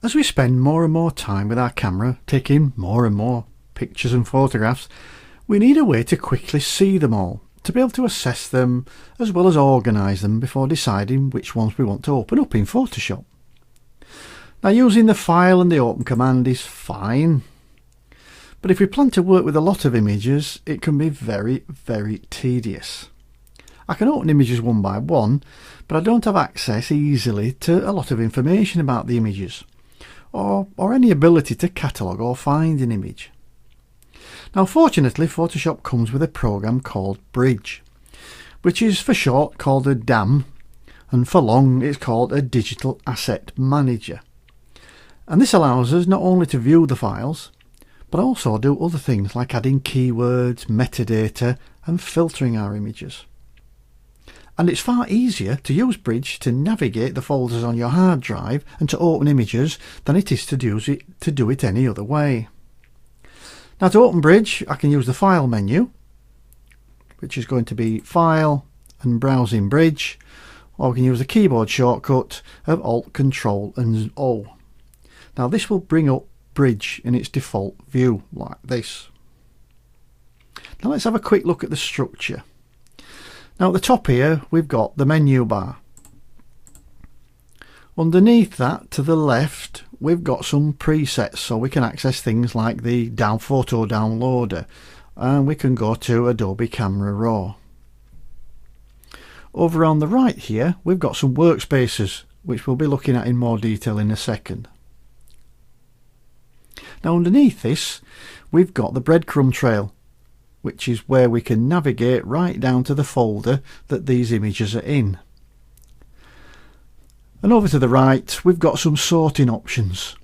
As we spend more and more time with our camera, taking more and more pictures and photographs, we need a way to quickly see them all, to be able to assess them as well as organise them before deciding which ones we want to open up in Photoshop. Now, using the File and the Open command is fine, but if we plan to work with a lot of images, it can be very, very tedious. I can open images one by one, but I don't have access easily to a lot of information about the images, or any ability to catalogue or find an image. Now, fortunately, Photoshop comes with a program called Bridge, which is for short called a DAM, and for long it's called a Digital Asset Manager. And this allows us not only to view the files, but also do other things like adding keywords, metadata, and filtering our images. And it's far easier to use Bridge to navigate the folders on your hard drive and to open images than it is to do it any other way. Now, to open Bridge, I can use the File menu, which is going to be File and Browsing Bridge, or we can use the keyboard shortcut of Alt, Control and O. Now, this will bring up Bridge in its default view like this. Now, let's have a quick look at the structure. Now, at the top here, we've got the menu bar. Underneath that, to the left, we've got some presets, so we can access things like the photo downloader, and we can go to Adobe Camera Raw. Over on the right here, we've got some workspaces, which we'll be looking at in more detail in a second. Now, underneath this, we've got the breadcrumb trail, which is where we can navigate right down to the folder that these images are in. And over to the right, we've got some sorting options.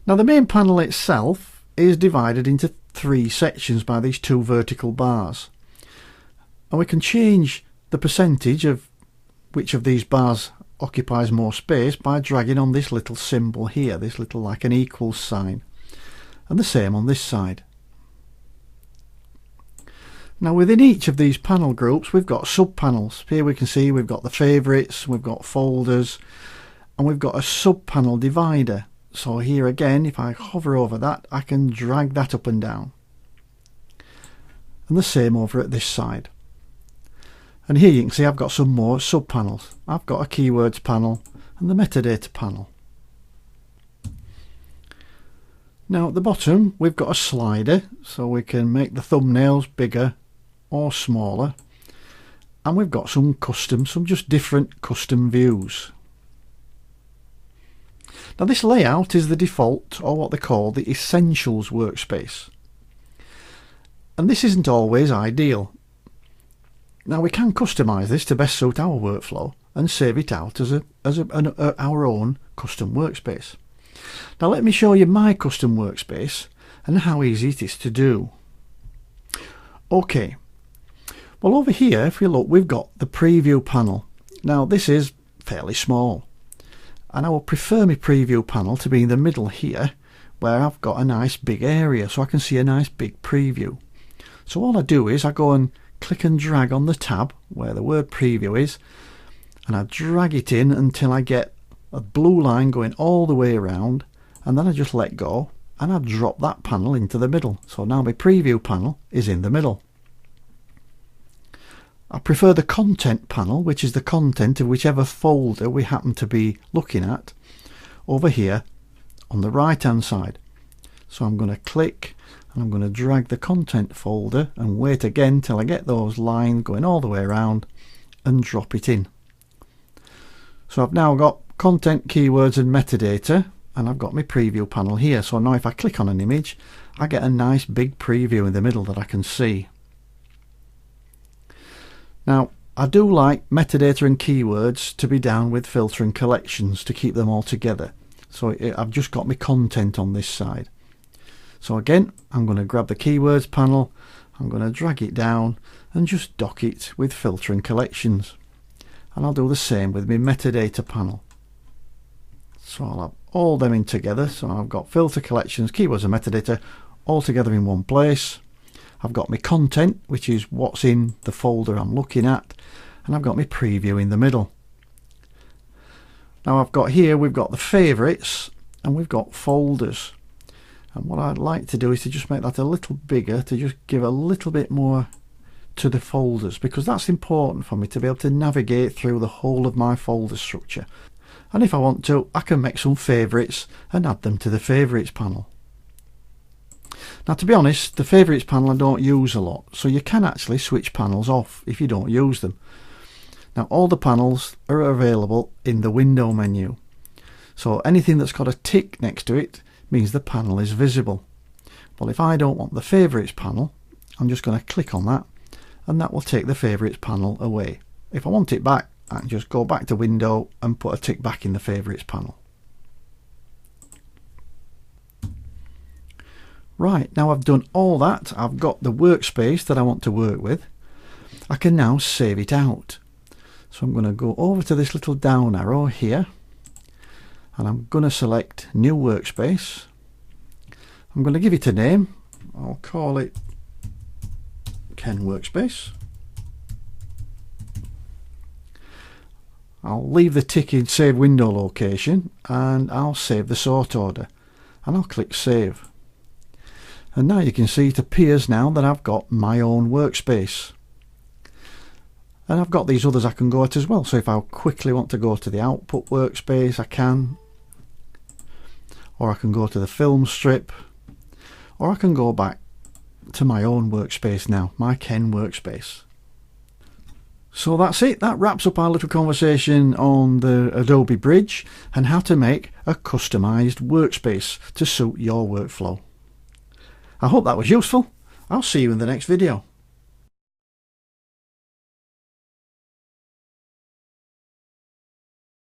Now, the main panel itself is divided into 3 sections by these 2 vertical bars. And we can change the percentage of which of these bars occupies more space by dragging on this little symbol here, this little like an equals sign. And the same on this side. Now, within each of these panel groups, we've got sub-panels. Here we can see we've got the favourites, we've got folders, and we've got a sub-panel divider. So here again, if I hover over that, I can drag that up and down. And the same over at this side. And here you can see I've got some more sub-panels. I've got a keywords panel and the metadata panel. Now, at the bottom, we've got a slider, so we can make the thumbnails bigger or smaller, and we've got some just different custom views. Now, this layout is the default, or what they call the Essentials workspace, and this isn't always ideal. Now, we can customize this to best suit our workflow and save it out as our own custom workspace. Now, let me show you my custom workspace and how easy it is to do. Okay. Well, over here, if you look, we've got the preview panel. Now, this is fairly small, and I will prefer my preview panel to be in the middle here, where I've got a nice big area, so I can see a nice big preview. So all I do is I go and click and drag on the tab where the word preview is, and I drag it in until I get a blue line going all the way around, and then I just let go and I drop that panel into the middle. So now my preview panel is in the middle. I prefer the content panel, which is the content of whichever folder we happen to be looking at, over here on the right hand side. So I'm going to click and I'm going to drag the content folder and wait again till I get those lines going all the way around and drop it in. So I've now got content, keywords and metadata, and I've got my preview panel here. So now if I click on an image, I get a nice big preview in the middle that I can see. Now, I do like metadata and keywords to be down with filter and collections to keep them all together. So I've just got my content on this side. So again, I'm going to grab the keywords panel, I'm going to drag it down and just dock it with filter and collections. And I'll do the same with my metadata panel. So I'll have all them in together. So I've got filter, collections, keywords and metadata all together in one place. I've got my content, which is what's in the folder I'm looking at, and I've got my preview in the middle. Now I've got here, we've got the favourites and we've got folders. And what I'd like to do is to just make that a little bigger, to just give a little bit more to the folders, because that's important for me to be able to navigate through the whole of my folder structure. And if I want to, I can make some favourites and add them to the favourites panel. Now, to be honest, the favourites panel I don't use a lot, so you can actually switch panels off if you don't use them. Now, all the panels are available in the window menu, so anything that's got a tick next to it means the panel is visible. Well, if I don't want the favourites panel, I'm just going to click on that, and that will take the favourites panel away. If I want it back, I can just go back to window and put a tick back in the favourites panel. Right, now I've done all that, I've got the workspace that I want to work with. I can now save it out. So I'm going to go over to this little down arrow here, and I'm going to select new workspace. I'm going to give it a name. I'll call it Ken Workspace. I'll leave the tick in save window location, and I'll save the sort order, and I'll click save. And now you can see it appears now that I've got my own workspace. And I've got these others I can go at as well. So if I quickly want to go to the output workspace, I can. Or I can go to the film strip. Or I can go back to my own workspace now, my Ken workspace. So that's it. That wraps up our little conversation on the Adobe Bridge and how to make a customized workspace to suit your workflow. I hope that was useful. I'll see you in the next video.